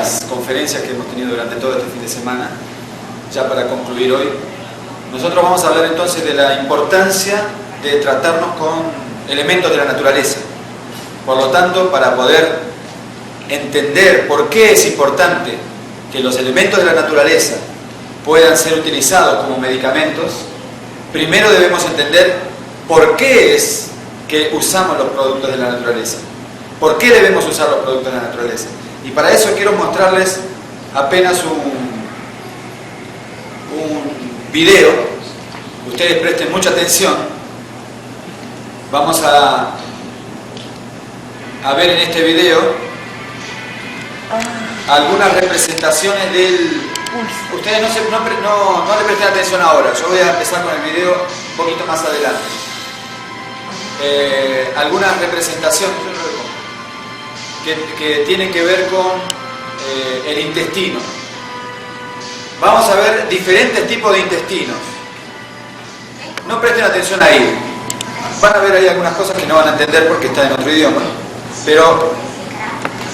las conferencias que hemos tenido durante todo este fin de semana, ya para concluir hoy, nosotros vamos a hablar entonces de la importancia de tratarnos con elementos de la naturaleza. Por lo tanto, para poder entender por qué es importante que los elementos de la naturaleza puedan ser utilizados como medicamentos, primero debemos entender por qué es que usamos los productos de la naturaleza. ¿Por qué debemos usar los productos de la naturaleza? Y para eso quiero mostrarles apenas un video. Ustedes presten mucha atención. Vamos a ver en este video algunas representaciones del... Ustedes no le presten atención ahora. Yo voy a empezar con el video un poquito más adelante. Algunas representaciones que tienen que ver con el intestino. Vamos a ver diferentes tipos de intestinos. No presten atención ahí. Van a ver ahí algunas cosas que no van a entender porque está en otro idioma. Pero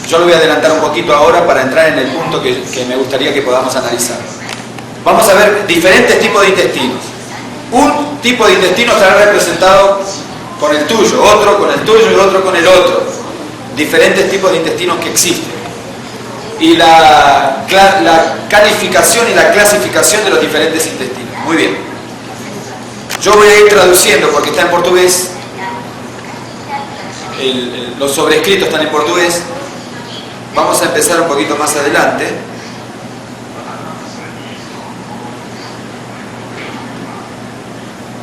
yo lo voy a adelantar un poquito ahora para entrar en el punto que me gustaría que podamos analizar. Vamos a ver diferentes tipos de intestinos. Un tipo de intestino estará representado con el tuyo, otro con el tuyo y otro con el otro. Diferentes tipos de intestinos que existen. Y la calificación y la clasificación de los diferentes intestinos. Muy bien. Yo voy a ir traduciendo porque está en portugués. Los sobrescritos están en portugués. Vamos a empezar un poquito más adelante.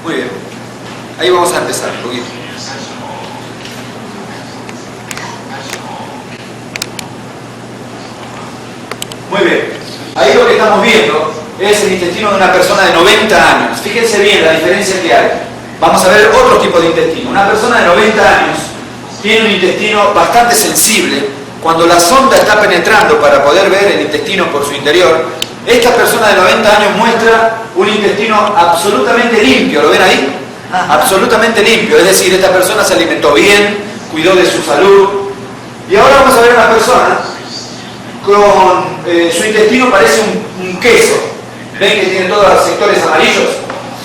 Muy bien. Ahí vamos a empezar un poquito. Muy bien. Ahí lo que estamos viendo es el intestino de una persona de 90 años. Fíjense bien la diferencia que hay. Vamos a ver otro tipo de intestino. Una persona de 90 años tiene un intestino bastante sensible. Cuando la sonda está penetrando para poder ver el intestino por su interior, esta persona de 90 años muestra un intestino absolutamente limpio. ¿Lo ven ahí? Absolutamente limpio. Es decir, esta persona se alimentó bien, cuidó de su salud. Y ahora vamos a ver una persona con su intestino parece un queso. ¿Ven que tiene todos los sectores amarillos?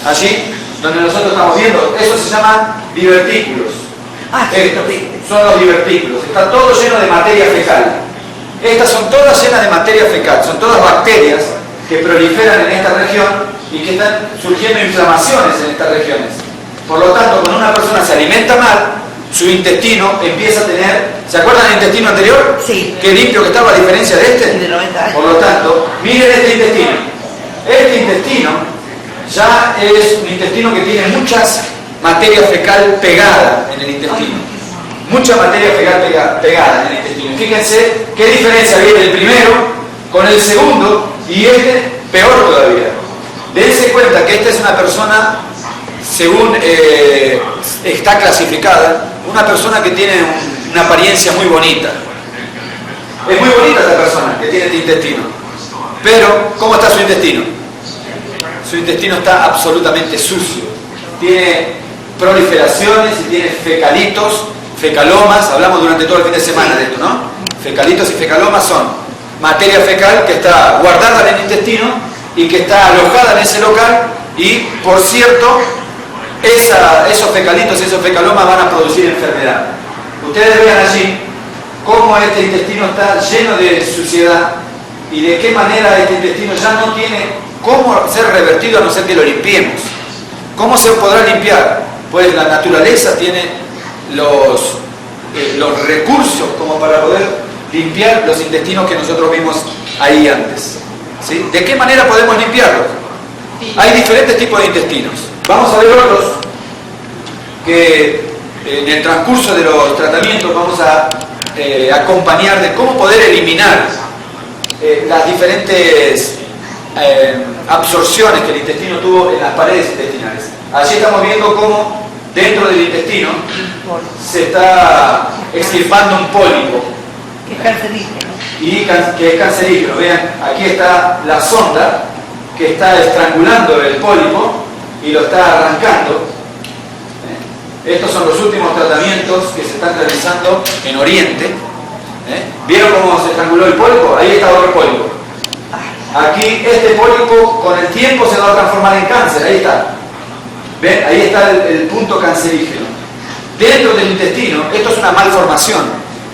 Allí, donde nosotros estamos viendo. Eso se llama divertículos. Son los divertículos. Está todo lleno de materia fecal. Estas son todas llenas de materia fecal. Son todas bacterias que proliferan en esta región y que están surgiendo inflamaciones en estas regiones. Por lo tanto, cuando una persona se alimenta mal, su intestino empieza a tener... ¿Se acuerdan del intestino anterior? Sí. Qué limpio que estaba a diferencia de este. De 90 años. Por lo tanto, miren este intestino. Este intestino ya es un intestino que tiene muchas materia fecal pegada en el intestino. Mucha materia fecal pegada en el intestino. Fíjense qué diferencia viene el primero con el segundo y este peor todavía. Dense cuenta que esta es una persona, según está clasificada, una persona que tiene una apariencia muy bonita. Es muy bonita esta persona que tiene este intestino. Pero, ¿cómo está su intestino? Su intestino está absolutamente sucio. Tiene proliferaciones y tiene fecalitos, fecalomas. Hablamos durante todo el fin de semana de esto, ¿no? Fecalitos y fecalomas son materia fecal que está guardada en el intestino y que está alojada en ese local y, por cierto, esos fecalitos y esos fecalomas van a producir enfermedad. Ustedes vean allí cómo este intestino está lleno de suciedad y de qué manera este intestino ya no tiene cómo ser revertido a no ser que lo limpiemos. ¿Cómo se podrá limpiar? Pues la naturaleza tiene los recursos como para poder limpiar los intestinos que nosotros vimos ahí antes. ¿Sí? ¿De qué manera podemos limpiarlos? Hay diferentes tipos de intestinos. Vamos a ver otros que en el transcurso de los tratamientos vamos a acompañar de cómo poder eliminar las diferentes absorciones que el intestino tuvo en las paredes intestinales. Allí estamos viendo cómo dentro del intestino se está extirpando un pólipo. Que es cancerígeno. Y que es cancerígeno. Vean, aquí está la sonda que está estrangulando el pólipo y lo está arrancando. Estos son los últimos tratamientos que se están realizando en Oriente ¿Vieron cómo se estranguló el pólipo? Ahí está otro pólipo. Aquí este pólipo con el tiempo se va a transformar en cáncer, ahí está. ¿Ven? Ahí está el punto cancerígeno. Dentro del intestino, esto es una malformación.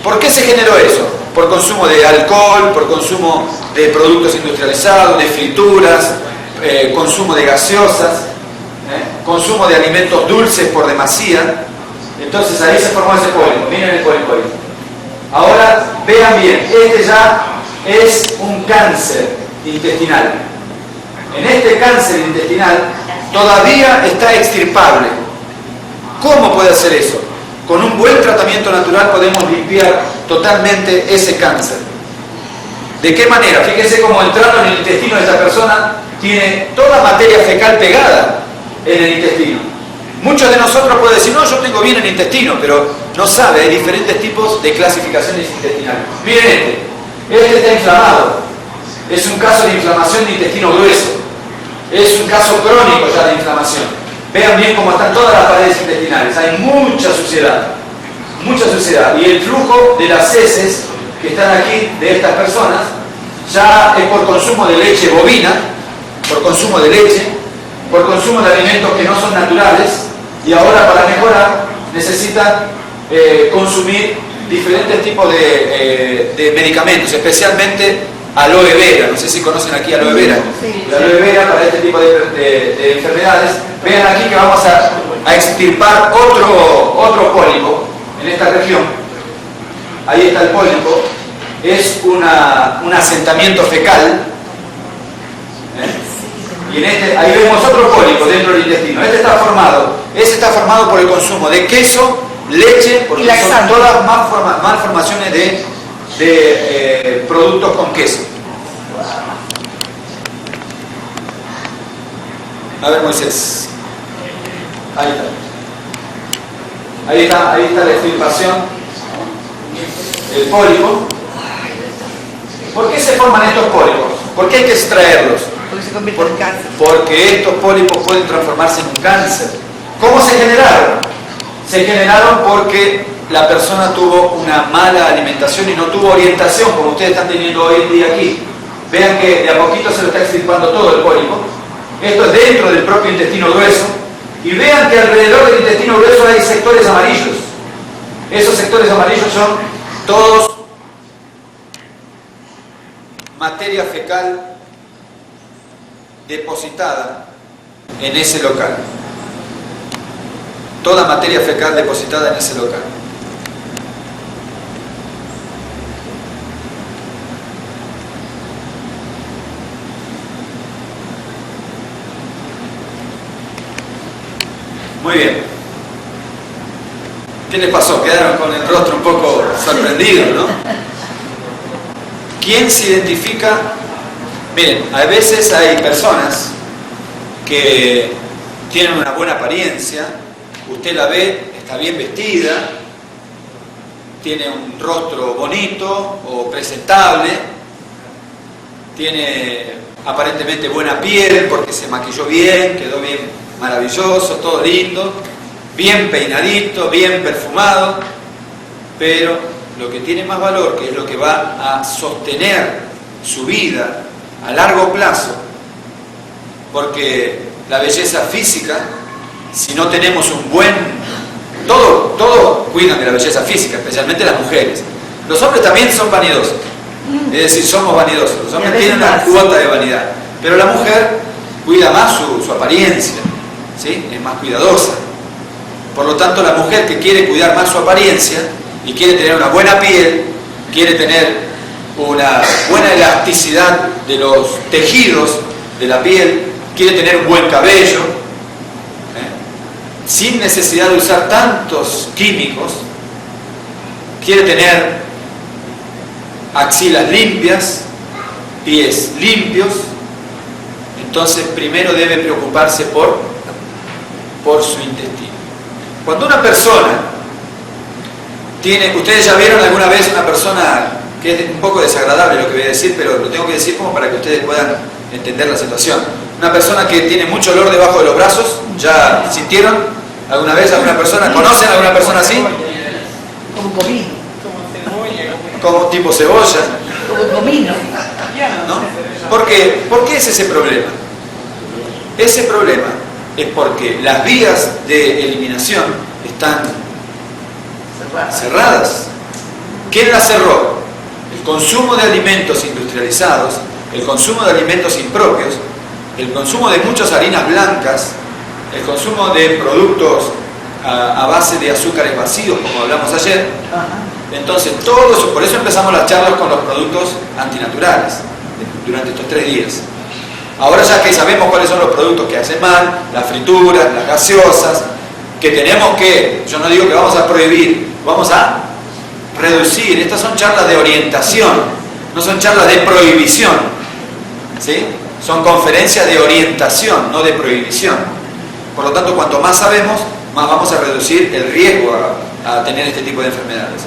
¿Por qué se generó eso? Por consumo de alcohol, por consumo de productos industrializados, de frituras, consumo de gaseosas, consumo de alimentos dulces por demasía. Entonces ahí se formó ese pólipo. Miren el pólipo ahí. Ahora vean bien, este ya es un cáncer intestinal. En este cáncer intestinal todavía está extirpable. ¿Cómo puede hacer eso? Con un buen tratamiento natural podemos limpiar totalmente ese cáncer. ¿De qué manera? Fíjense cómo entrando en el intestino de esta persona tiene toda materia fecal pegada en el intestino. Muchos de nosotros pueden decir, no, yo tengo bien el intestino, pero no sabe, hay diferentes tipos de clasificaciones intestinales. Miren este está inflamado. Es un caso de inflamación de intestino grueso. Es un caso crónico ya de inflamación. Vean bien cómo están todas las paredes intestinales. Hay mucha suciedad. Mucha suciedad. Y el flujo de las heces que están aquí de estas personas ya es por consumo de leche bovina, por consumo de leche, por consumo de alimentos que no son naturales, y ahora para mejorar necesitan consumir diferentes tipos de medicamentos, especialmente aloe vera. No sé si conocen aquí aloe vera. Sí. La aloe vera para este tipo de enfermedades. Vean aquí que vamos a extirpar otro pólipo en esta región. Ahí está el pólipo. Es un asentamiento fecal. Y ahí vemos otro pólipo dentro del intestino. Este está formado por el consumo de queso, leche, porque son todas malformaciones de productos con queso. A ver, Moisés. Ahí está la extirpación del pólipo. ¿Por qué se forman estos pólipos? ¿Por qué hay que extraerlos? Porque se convierte en cáncer. Porque estos pólipos pueden transformarse en un cáncer. ¿Cómo se generaron? Se generaron porque la persona tuvo una mala alimentación y no tuvo orientación, como ustedes están teniendo hoy en día aquí. Vean que de a poquito se lo está extirpando todo el pólipo. Esto es dentro del propio intestino grueso. Y vean que alrededor del intestino grueso hay sectores amarillos. Esos sectores amarillos son todos materia fecal depositada en ese local. Toda materia fecal depositada en ese local. Muy bien. ¿Qué les pasó? Quedaron con el rostro un poco sorprendidos, ¿no? ¿Quién se identifica? Miren, a veces hay personas que tienen una buena apariencia, usted la ve, está bien vestida, tiene un rostro bonito o presentable, tiene aparentemente buena piel porque se maquilló bien, quedó bien maravilloso, todo lindo, bien peinadito, bien perfumado, pero lo que tiene más valor, que es lo que va a sostener su vida a largo plazo, porque la belleza física, si no tenemos un buen... Todos cuidan de la belleza física, especialmente las mujeres. Los hombres también son vanidosos, es decir, somos vanidosos. Los hombres tienen una cuota de vanidad, pero la mujer cuida más su apariencia, ¿sí? Es más cuidadosa. Por lo tanto, la mujer que quiere cuidar más su apariencia y quiere tener una buena piel, quiere tener una buena elasticidad de los tejidos de la piel, quiere tener un buen cabello, sin necesidad de usar tantos químicos, quiere tener axilas limpias, pies limpios, entonces primero debe preocuparse por su intestino. Cuando una persona tiene, ustedes ya vieron alguna vez una persona que es un poco desagradable lo que voy a decir, pero lo tengo que decir como para que ustedes puedan entender la situación. Una persona que tiene mucho olor debajo de los brazos, ¿ya sintieron alguna vez alguna persona? ¿Conocen a alguna persona así? Como comí. como tipo cebolla, Como comino. ¿no? ¿Por qué? ¿Por qué es ese problema? Ese problema es porque las vías de eliminación están cerradas. ¿Quién las cerró? El consumo de alimentos industrializados, el consumo de alimentos impropios, el consumo de muchas harinas blancas, el consumo de productos a base de azúcares vacíos, como hablamos ayer. Entonces, todo eso, por eso empezamos las charlas con los productos antinaturales durante estos 3 días. Ahora ya que sabemos cuáles son los productos que hacen mal, las frituras, las gaseosas, que tenemos que, yo no digo que vamos a prohibir, vamos a reducir. Estas son charlas de orientación, no son charlas de prohibición, ¿sí? Son conferencias de orientación, no de prohibición. Por lo tanto, cuanto más sabemos, más vamos a reducir el riesgo a tener este tipo de enfermedades.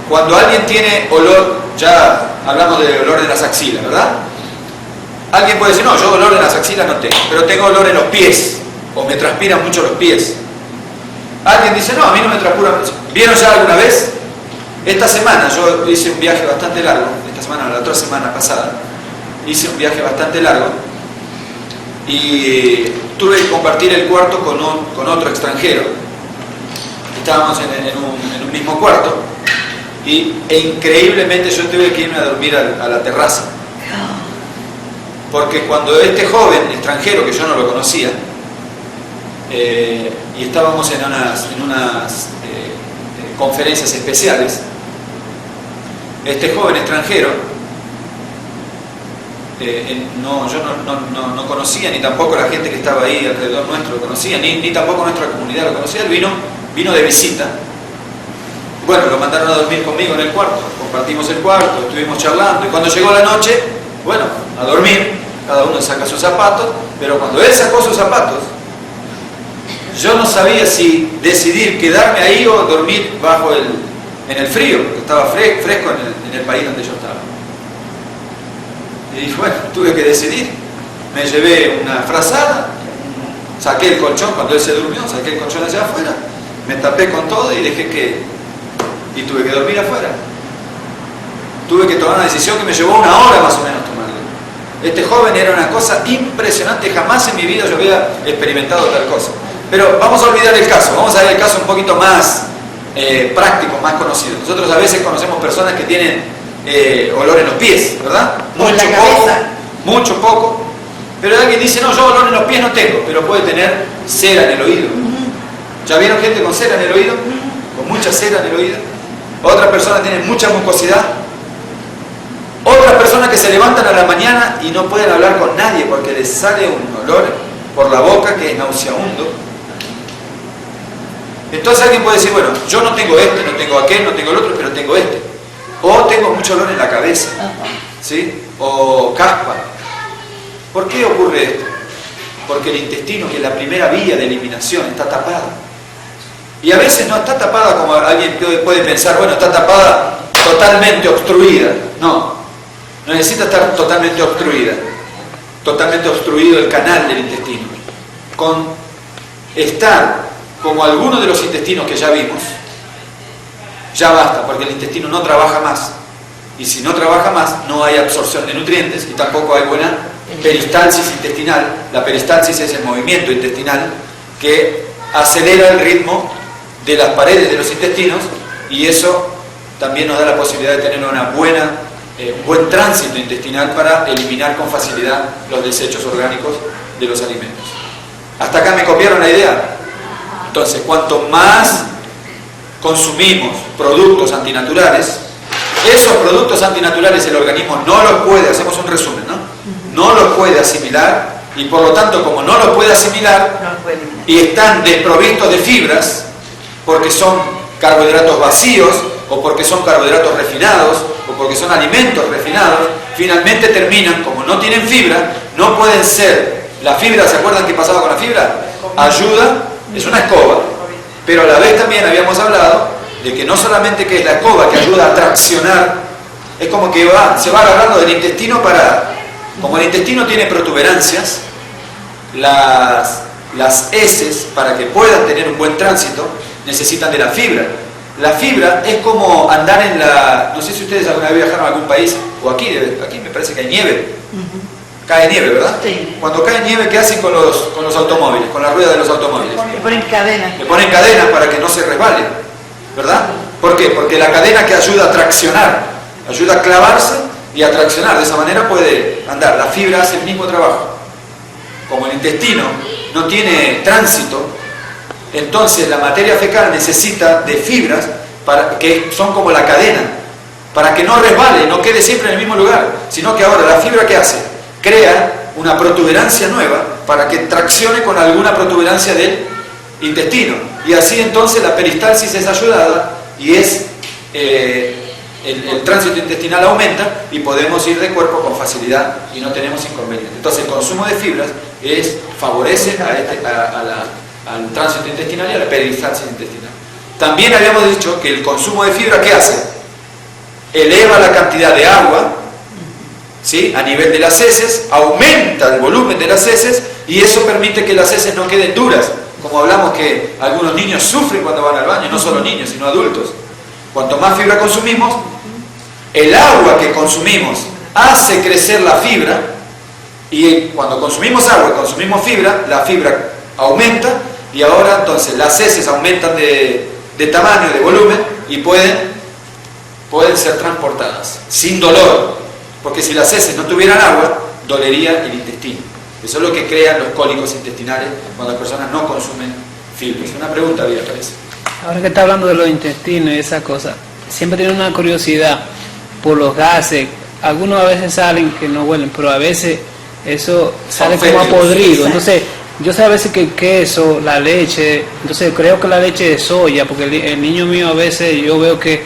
Cuando alguien tiene olor, ya hablamos del olor en las axilas, ¿verdad? Alguien puede decir, no, yo olor en las axilas no tengo, pero tengo olor en los pies, o me transpiran mucho los pies. Alguien dice, no, a mí no me transpiran. ¿Vieron ya alguna vez? Esta semana yo hice un viaje bastante largo, esta semana, la otra semana pasada, hice un viaje bastante largo y tuve que compartir el cuarto con otro extranjero. Estábamos en un mismo cuarto e increíblemente yo tuve que irme a dormir a la terraza. Porque cuando este joven extranjero, que yo no lo conocía, y estábamos en unas conferencias especiales, este joven extranjero, yo no conocía, ni tampoco la gente que estaba ahí alrededor nuestro lo conocía, ni tampoco nuestra comunidad lo conocía. Él vino de visita. Bueno, lo mandaron a dormir conmigo en el cuarto, compartimos el cuarto, estuvimos charlando, y cuando llegó la noche, bueno, a dormir, cada uno saca sus zapatos, pero cuando él sacó sus zapatos, yo no sabía si decidir quedarme ahí o dormir en el frío, porque estaba fresco en el país donde yo estaba. Y bueno, tuve que decidir. Me llevé una frazada, saqué el colchón cuando él se durmió, saqué el colchón allá afuera, me tapé con todo y y tuve que dormir afuera. Tuve que tomar una decisión que me llevó 1 hora más o menos tomarla. Este joven era una cosa impresionante, jamás en mi vida yo había experimentado tal cosa. Pero vamos a olvidar el caso, vamos a ver el caso un poquito más práctico, más conocido. Nosotros a veces conocemos personas que tienen olor en los pies, ¿verdad? Mucho poco. Pero alguien dice, no, yo olor en los pies no tengo, pero puede tener cera en el oído. ¿Ya vieron gente con cera en el oído? Con mucha cera en el oído. Otra persona tiene mucha mucosidad. Otras personas que se levantan a la mañana y no pueden hablar con nadie porque les sale un olor por la boca que es nauseabundo. Entonces alguien puede decir, bueno, yo no tengo este, no tengo aquel, no tengo el otro, pero tengo este. O tengo mucho olor en la cabeza, ¿sí? O caspa. ¿Por qué ocurre esto? Porque el intestino, que es la primera vía de eliminación, está tapada. Y a veces no está tapada como alguien puede pensar, bueno, está tapada totalmente obstruida. No necesita estar totalmente obstruida. Totalmente obstruido el canal del intestino. Con estar como alguno de los intestinos que ya vimos, ya basta, porque el intestino no trabaja más. Y si no trabaja más, no hay absorción de nutrientes y tampoco hay buena peristalsis intestinal. La peristalsis es el movimiento intestinal que acelera el ritmo de las paredes de los intestinos y eso también nos da la posibilidad de tener un buen tránsito intestinal para eliminar con facilidad los desechos orgánicos de los alimentos. ¿Hasta acá me copiaron la idea? Entonces, cuanto más consumimos productos antinaturales, esos productos antinaturales el organismo no los puede, hacemos un resumen, no los puede asimilar y por lo tanto, como no los puede asimilar y están desprovistos de fibras, porque son carbohidratos vacíos o porque son carbohidratos refinados o porque son alimentos refinados, finalmente terminan, como no tienen fibra, no pueden ser. La fibra, ¿se acuerdan qué pasaba con la fibra? Ayuda, es una escoba, pero a la vez también habíamos hablado de que no solamente que es la escoba que ayuda a traccionar, es como que se va agarrando del intestino como el intestino tiene protuberancias, las heces, para que puedan tener un buen tránsito, necesitan de la fibra. La fibra es como andar en la... No sé si ustedes alguna vez viajaron a algún país, o aquí me parece que hay nieve. Cae nieve, ¿verdad? Sí. Cuando cae nieve, ¿qué hacen con los automóviles, con la rueda de los automóviles? Le ponen cadena. Le ponen cadenas para que no se resbalen, ¿verdad? ¿Por qué? Porque la cadena que ayuda a traccionar, ayuda a clavarse y a traccionar. De esa manera puede andar. La fibra hace el mismo trabajo. Como el intestino no tiene tránsito, entonces la materia fecal necesita de fibras que son como la cadena, para que no resbale, no quede siempre en el mismo lugar, sino que ahora la fibra, ¿qué hace? Crea una protuberancia nueva para que traccione con alguna protuberancia del intestino. Y así entonces la peristalsis es ayudada y el tránsito intestinal aumenta y podemos ir de cuerpo con facilidad y no tenemos inconveniente. Entonces el consumo de fibras favorece al tránsito intestinal y a la peristalsis intestinal. También habíamos dicho que el consumo de fibra, ¿qué hace? Eleva la cantidad de agua, ¿sí?, a nivel de las heces, aumenta el volumen de las heces y eso permite que las heces no queden duras. Como hablamos que algunos niños sufren cuando van al baño, no solo niños, sino adultos. Cuanto más fibra consumimos, el agua que consumimos hace crecer la fibra y cuando consumimos agua y consumimos fibra, la fibra aumenta y ahora entonces las heces aumentan de tamaño, de volumen y pueden ser transportadas sin dolor, porque si las heces no tuvieran agua, dolería el intestino. Eso es lo que crean los cólicos intestinales cuando las personas no consumen fibra. Es una pregunta, Vía, parece. Ahora que está hablando de los intestinos y esa cosa, siempre tiene una curiosidad por los gases. Algunos a veces salen que no huelen, pero a veces eso sale como a podrido. Entonces, yo sé a veces que el queso, la leche, entonces creo que la leche de soya, porque el niño mío a veces yo veo que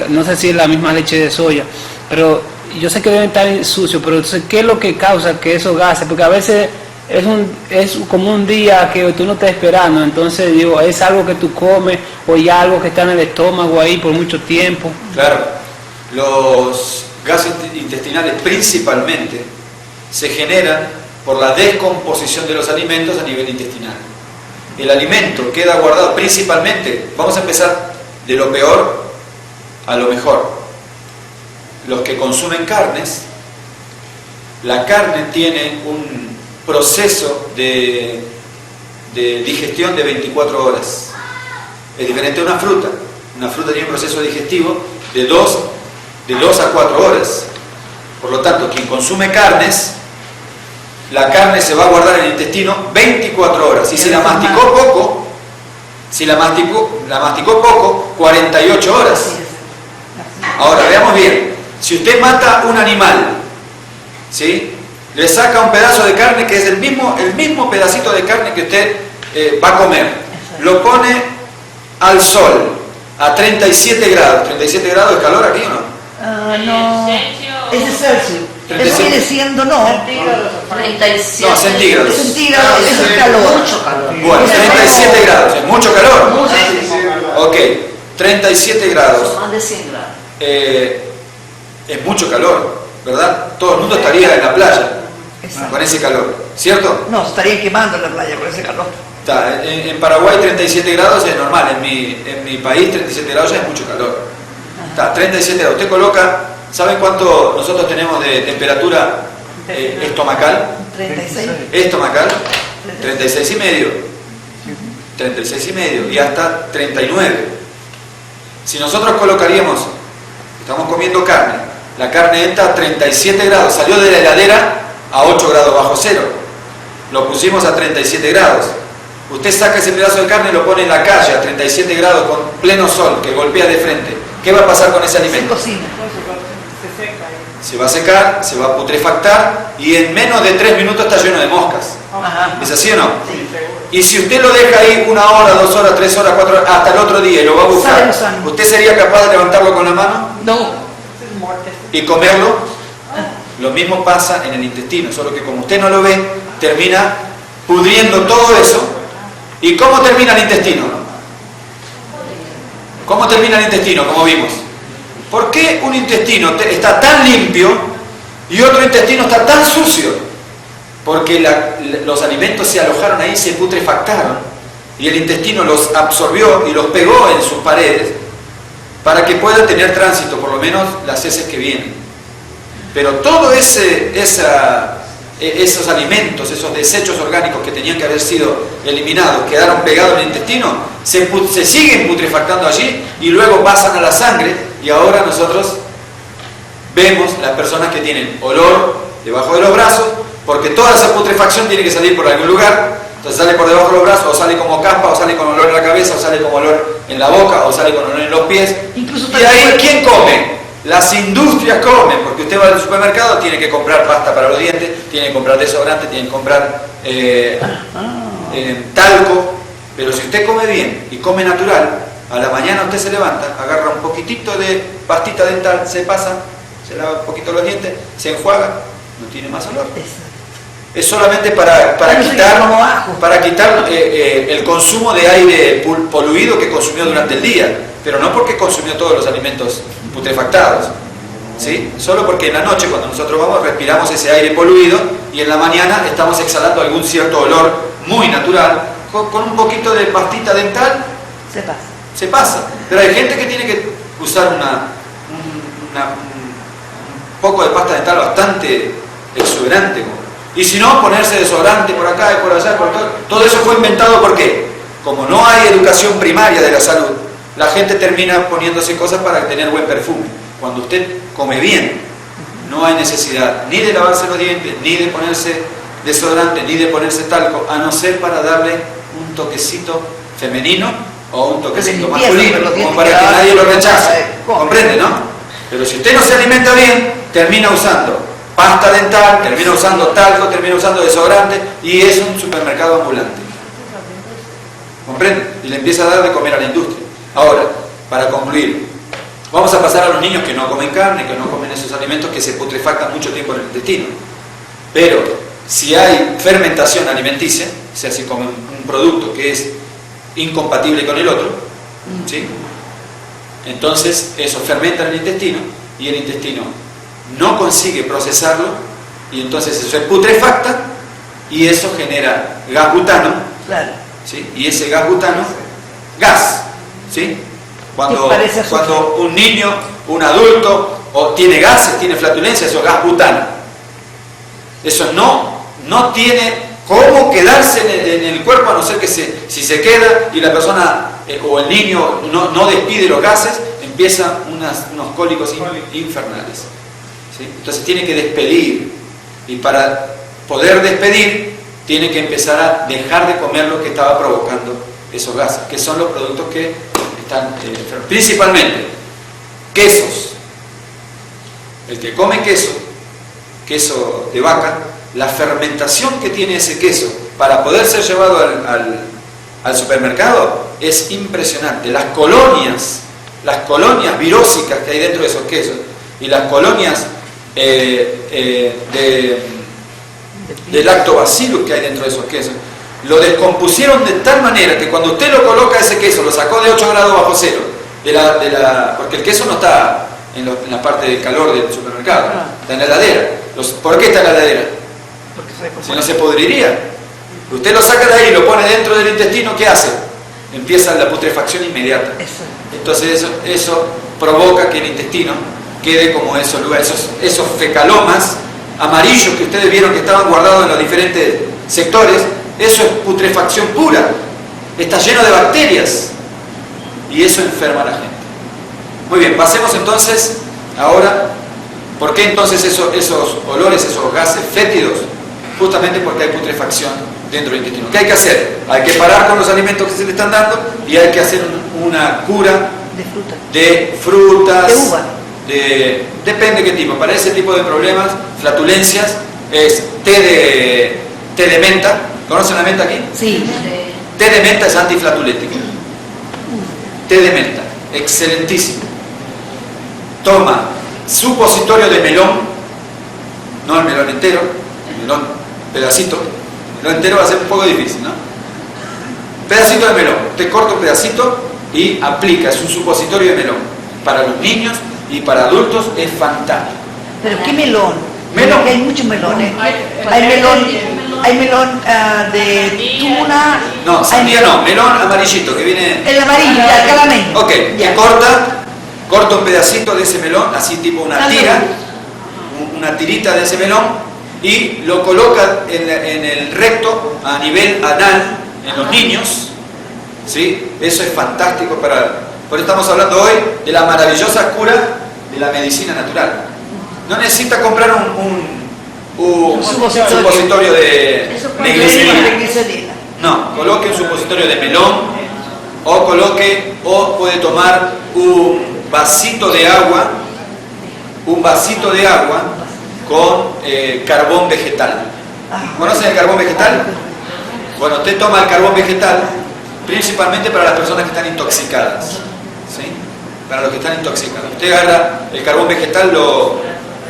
no sé si es la misma leche de soya, pero yo sé que deben estar sucios, pero entonces, ¿qué es lo que causa que esos gases? Porque a veces es como un día que tú no estás esperando, entonces digo, es algo que tú comes o ya algo que está en el estómago ahí por mucho tiempo. Claro, los gases intestinales principalmente se generan por la descomposición de los alimentos a nivel intestinal. El alimento queda guardado principalmente, vamos a empezar de lo peor a lo mejor. Los que consumen carnes, la carne tiene un proceso de digestión de 24 horas. Es diferente a una fruta. Una fruta tiene un proceso digestivo de 2 a 4 horas. Por lo tanto, quien consume carnes, la carne se va a guardar en el intestino 24 horas. Y si la masticó poco, 48 horas. Ahora, veamos bien. Si usted mata un animal, ¿sí?, le saca un pedazo de carne que es el mismo pedacito de carne que usted va a comer, lo pone al sol a 37 grados. ¿37 grados de calor aquí o no? No, es de Celsius. Eso viene siendo, no. 37. No, centígrados. Centígrados, eso es calor. Mucho calor. Bueno, 37 grados, es mucho calor. Ok, 37 grados. Más de 100 grados. Es mucho calor, ¿verdad? Todo el mundo estaría en la playa con ese calor, ¿cierto? No, estarían quemando en la playa con ese calor. En Paraguay 37 grados es normal, en mi país 37 grados ya es mucho calor. 37 grados, usted coloca, ¿saben cuánto nosotros tenemos de temperatura estomacal? 36. Estomacal, 36 y medio. 36 y medio y hasta 39. Si nosotros colocaríamos, estamos comiendo carne, la carne entra a 37 grados, salió de la heladera a 8 grados bajo cero, lo pusimos a 37 grados. Usted saca ese pedazo de carne y lo pone en la calle a 37 grados con pleno sol que golpea de frente. ¿Qué va a pasar con ese alimento? Se cocina. Se va a secar, se va a putrefactar y en menos de 3 minutos está lleno de moscas. Ajá. ¿Es así o no? Sí. Y si usted lo deja ahí 1 hora, 2 horas, 3 horas, 4 horas, hasta el otro día y lo va a buscar, ¿usted sería capaz de levantarlo con la mano No. y comerlo? Lo mismo pasa en el intestino, solo que como usted no lo ve, termina pudriendo todo eso. ¿Y cómo termina el intestino? ¿Cómo termina el intestino, como vimos? ¿Por qué un intestino está tan limpio y otro intestino está tan sucio? Porque los alimentos se alojaron ahí, se putrefactaron y el intestino los absorbió y los pegó en sus paredes para que pueda tener tránsito, por lo menos las heces que vienen. Pero todo esos alimentos, esos desechos orgánicos que tenían que haber sido eliminados, quedaron pegados en el intestino, se siguen putrefactando allí y luego pasan a la sangre, y ahora nosotros vemos las personas que tienen olor debajo de los brazos, porque toda esa putrefacción tiene que salir por algún lugar. Entonces sale por debajo de los brazos, o sale como caspa, o sale con olor en la cabeza, o sale como olor en la boca, o sale con olor en los pies. Incluso y ahí, ¿quién come? Las industrias comen, porque usted va al supermercado, tiene que comprar pasta para los dientes, tiene que comprar desodorante, tiene que comprar talco. Pero si usted come bien y come natural, a la mañana usted se levanta, agarra un poquitito de pastita dental, se pasa, se lava un poquito los dientes, se enjuaga, no tiene más olor. Es solamente para quitar el consumo de aire poluido que consumió durante el día, pero no porque consumió todos los alimentos putrefactados, ¿sí? Solo porque en la noche, cuando nosotros vamos, respiramos ese aire poluido, y en la mañana estamos exhalando algún cierto olor muy natural, con un poquito de pastita dental se pasa. Pero hay gente que tiene que usar un poco de pasta dental bastante exuberante, y si no, ponerse desodorante por acá y por allá, todo eso fue inventado porque, como no hay educación primaria de la salud, la gente termina poniéndose cosas para tener buen perfume. Cuando usted come bien, no hay necesidad ni de lavarse los dientes, ni de ponerse desodorante, ni de ponerse talco, a no ser para darle un toquecito femenino o un toquecito masculino, como para que nadie lo rechace. ¿Comprende, no? Pero si usted no se alimenta bien, termina usando pasta dental, termina usando talco, termina usando desodorante, y es un supermercado ambulante. ¿Comprende? Y le empieza a dar de comer a la industria. Ahora, para concluir, vamos a pasar a los niños que no comen carne, que no comen esos alimentos que se putrefactan mucho tiempo en el intestino. Pero si hay fermentación alimenticia, o sea, si comen un producto que es incompatible con el otro, ¿sí? Entonces eso fermenta en el intestino, y el intestino no consigue procesarlo, y entonces eso se putrefacta, y eso genera gas butano, ¿sí? Y ese gas butano, gas, ¿sí? Cuando un niño, un adulto, tiene gases, tiene flatulencia, eso es gas butano. Eso no tiene cómo quedarse en el cuerpo, a no ser que si se queda y la persona o el niño no despide los gases, empiezan unos cólicos infernales, ¿sí? Entonces tiene que despedir, y para poder despedir tiene que empezar a dejar de comer lo que estaba provocando esos gases, que son los productos que están principalmente quesos. El que come queso de vaca, la fermentación que tiene ese queso para poder ser llevado al supermercado es impresionante. Las colonias virósicas que hay dentro de esos quesos, y las colonias de lactobacillus que hay dentro de esos quesos, lo descompusieron de tal manera que cuando usted lo coloca ese queso, lo sacó de 8 grados bajo cero, porque el queso no está en la parte del calor del supermercado, está en la heladera. ¿Por qué está en la heladera? Si no, se podriría. Usted lo saca de ahí y lo pone dentro del intestino, ¿qué hace? Empieza la putrefacción inmediata. Entonces eso provoca que el intestino quede como esos lugares, esos fecalomas amarillos que ustedes vieron que estaban guardados en los diferentes sectores. Eso es putrefacción pura, está lleno de bacterias, y eso enferma a la gente. Muy bien, pasemos entonces ahora, ¿por qué entonces esos olores, esos gases fétidos? Justamente porque hay putrefacción dentro del intestino. ¿Qué hay que hacer? Hay que parar con los alimentos que se le están dando, y hay que hacer una cura de frutas, de uva, depende qué tipo. Para ese tipo de problemas, flatulencias, es té de menta. ¿Conocen la menta aquí? Sí. Té de menta es antiflatulético. Té de menta, excelentísimo. Toma supositorio de melón, no el melón entero, el melón pedacito. El melón entero va a ser un poco difícil, ¿no? Pedacito de melón. Usted corta un pedacito y aplica, es un supositorio de melón. Para los niños y para adultos es fantástico. ¿Pero qué melón? Melón. Porque hay muchos melones. Hay melón de tuna. No, sandía no, melón amarillito que viene. El amarillo, ya, calamén. Ok, ya. que corta corta un pedacito de ese melón, así tipo una tira, una tirita de ese melón, y lo coloca en el recto a nivel anal en los niños, ¿sí? Eso es fantástico por eso estamos hablando hoy de la maravillosa cura de la medicina natural. No necesita comprar un supositorio de glicerina. No, coloque un supositorio de melón o puede tomar un vasito de agua con carbón vegetal. ¿Conocen el carbón vegetal? Bueno, usted toma el carbón vegetal principalmente para las personas que están intoxicadas, ¿sí? Para los que están intoxicados. Usted agarra el carbón vegetal,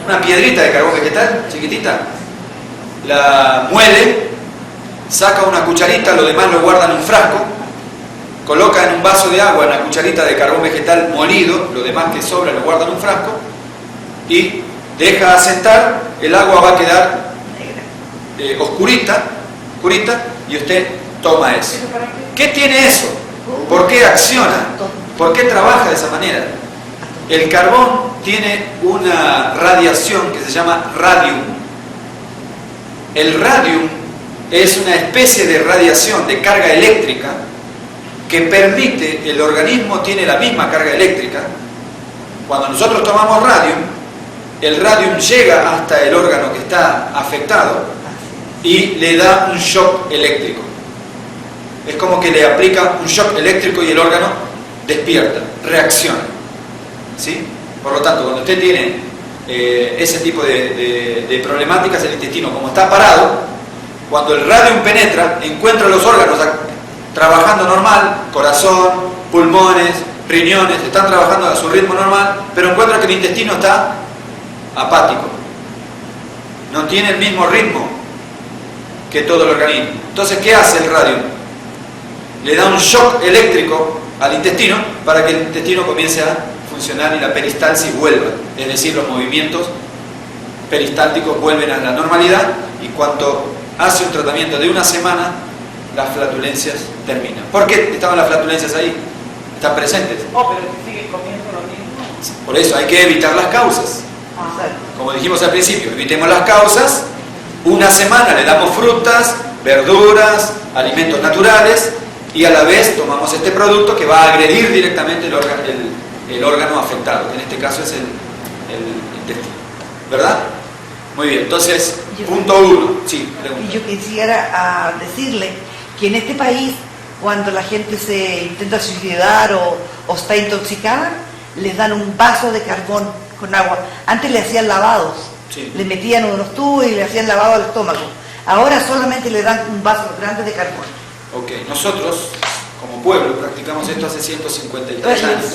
una piedrita de carbón vegetal, chiquitita, la muele, saca una cucharita, lo demás lo guarda en un frasco, coloca en un vaso de agua una cucharita de carbón vegetal molido, lo demás que sobra lo guarda en un frasco y deja asentar, el agua va a quedar oscurita y usted toma eso. ¿Qué tiene eso? ¿Por qué acciona? ¿Por qué trabaja de esa manera? El carbón tiene una radiación que se llama radium. El radium es una especie de radiación de carga eléctrica que permite, el organismo tiene la misma carga eléctrica. Cuando nosotros tomamos radium, el radium llega hasta el órgano que está afectado y le da un shock eléctrico. Es como que le aplica un shock eléctrico y el órgano despierta, reacciona, ¿sí? Por lo tanto, cuando usted tiene ese tipo de problemáticas, el intestino, como está parado, cuando el radium penetra, encuentra los órganos trabajando normal, corazón, pulmones, riñones, están trabajando a su ritmo normal, pero encuentra que el intestino está apático, no tiene el mismo ritmo que todo el organismo. Entonces, ¿qué hace el radium? Le da un shock eléctrico al intestino para que el intestino comience a funcionar y la peristalsis vuelva, es decir, los movimientos peristálticos vuelven a la normalidad y cuando hace un tratamiento de una semana, las flatulencias terminan. ¿Por qué estaban las flatulencias ahí? Están presentes. Pero sigue comiendo lo mismo. Por eso hay que evitar las causas. Como dijimos al principio, evitemos las causas. Una semana le damos frutas, verduras, alimentos naturales y a la vez tomamos este producto que va a agredir directamente el órgano afectado, que en este caso es el intestino. ¿Verdad? Muy bien, entonces, punto 1. Sí, pregunta. Y yo quisiera decirle que en este país, cuando la gente se intenta suicidar o está intoxicada, les dan un vaso de carbón con agua. Antes le hacían lavados, sí, le metían unos tubos y le hacían lavado al estómago. Ahora solamente le dan un vaso grande de carbón. Ok, nosotros, como pueblo, practicamos esto hace 153 años.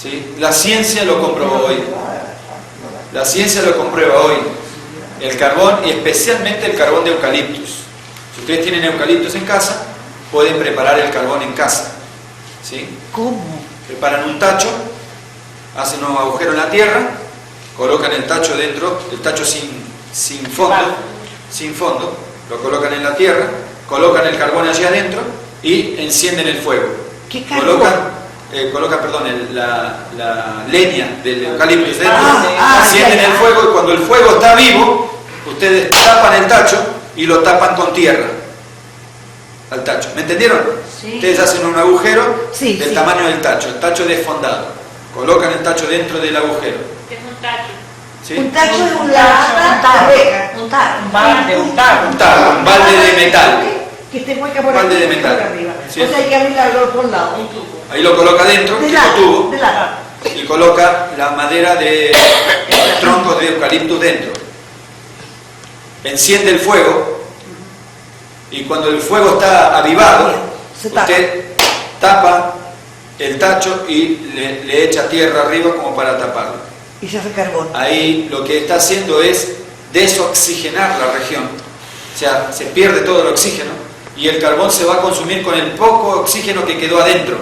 ¿Sí? La ciencia lo comprobó hoy. La ciencia lo comprueba hoy. El carbón, y especialmente el carbón de eucaliptus. Si ustedes tienen eucaliptus en casa, pueden preparar el carbón en casa. ¿Sí? ¿Cómo? Preparan un tacho, hacen un agujero en la tierra, colocan el tacho dentro, el tacho sin fondo, lo colocan en la tierra, colocan el carbón allí adentro y encienden el fuego. ¿Qué carbón? Colocan la leña del eucaliptus dentro, encienden el fuego y cuando el fuego está vivo, ustedes tapan el tacho y lo tapan con tierra al tacho. ¿Me entendieron? Sí. Ustedes hacen un agujero del sí, tamaño del tacho, el tacho desfondado. Colocan el tacho dentro del agujero. ¿Qué es un tacho? ¿Sí? Un tacho es un lata de Un tarro. un tarro. Un tarro, un balde de metal. Que esté hueca por Balde aquí, de metal. por arriba. Sí. O sea, hay que abrirlo por lados. Ahí lo coloca dentro, De tipo lata, tubo, de lata. y coloca la madera de troncos de eucaliptus dentro. Enciende el fuego y cuando el fuego está avivado, usted tapa el tacho y le echa tierra arriba como para taparlo. Y se hace carbón. Ahí lo que está haciendo es desoxigenar la región, o sea, se pierde todo el oxígeno y el carbón se va a consumir con el poco oxígeno que quedó adentro.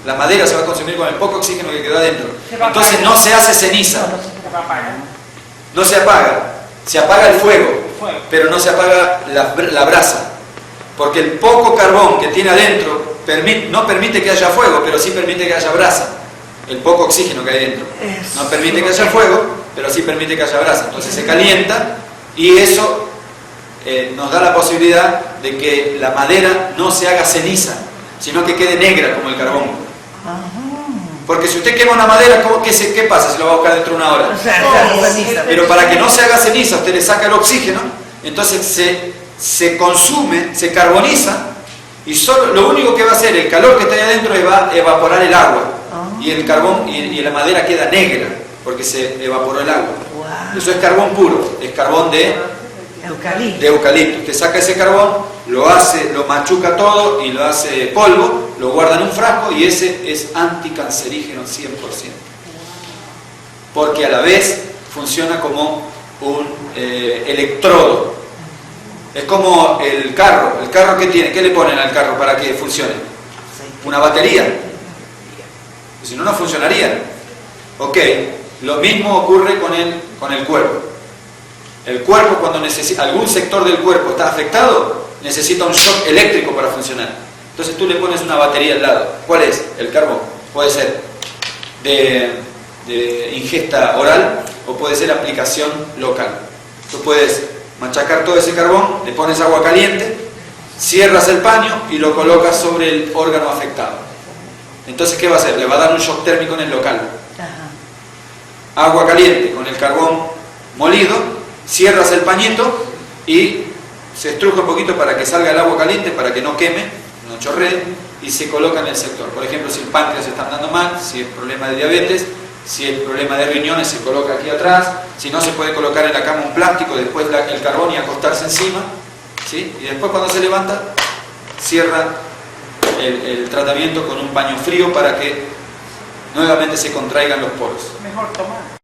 La madera se va a consumir con el poco oxígeno que quedó adentro. Entonces no se hace ceniza, no se apaga, se apaga el fuego, pero no se apaga la brasa, porque el poco carbón que tiene adentro no permite que haya fuego, pero sí permite que haya brasa. el poco oxígeno que hay dentro. No permite que haya fuego, pero sí permite que haya brasa. Entonces se calienta y eso nos da la posibilidad de que la madera no se haga ceniza, sino que quede negra como el carbón. Porque si usted quema una madera, ¿qué pasa si lo va a buscar dentro de una hora? O sea, ceniza. Pero para que no se haga ceniza, usted le saca el oxígeno, entonces se consume, se carboniza, y solo lo único que va a hacer el calor que está ahí adentro va a evaporar el agua. Y el carbón y la madera queda negra, porque se evaporó el agua. Wow. Eso es carbón puro, es carbón de eucalipto. Usted saca ese carbón, lo machuca todo y lo hace polvo, lo guarda en un frasco y ese es anticancerígeno 100%. Porque a la vez funciona como un electrodo. Es como el carro. ¿El carro qué tiene? ¿Qué le ponen al carro para que funcione? Una batería. Si no, no funcionaría. Ok, lo mismo ocurre con el cuerpo. El cuerpo, cuando algún sector del cuerpo está afectado, necesita un shock eléctrico para funcionar. Entonces tú le pones una batería al lado. ¿Cuál es? El carbón. Puede ser de ingesta oral o puede ser aplicación local. Tú puedes machacar todo ese carbón, le pones agua caliente, cierras el paño y lo colocas sobre el órgano afectado. Entonces, ¿qué va a hacer? Le va a dar un shock térmico en el local. Agua caliente con el carbón molido, cierras el pañito y se estruja un poquito para que salga el agua caliente, para que no queme, no chorree, y se coloca en el sector. Por ejemplo, si el páncreas está andando mal, si es problema de diabetes, si el problema de riñones, se coloca aquí atrás. Si no, se puede colocar en la cama un plástico, después el carbón y acostarse encima, ¿sí? Y después cuando se levanta, cierra el tratamiento con un paño frío para que nuevamente se contraigan los poros. Mejor tomar.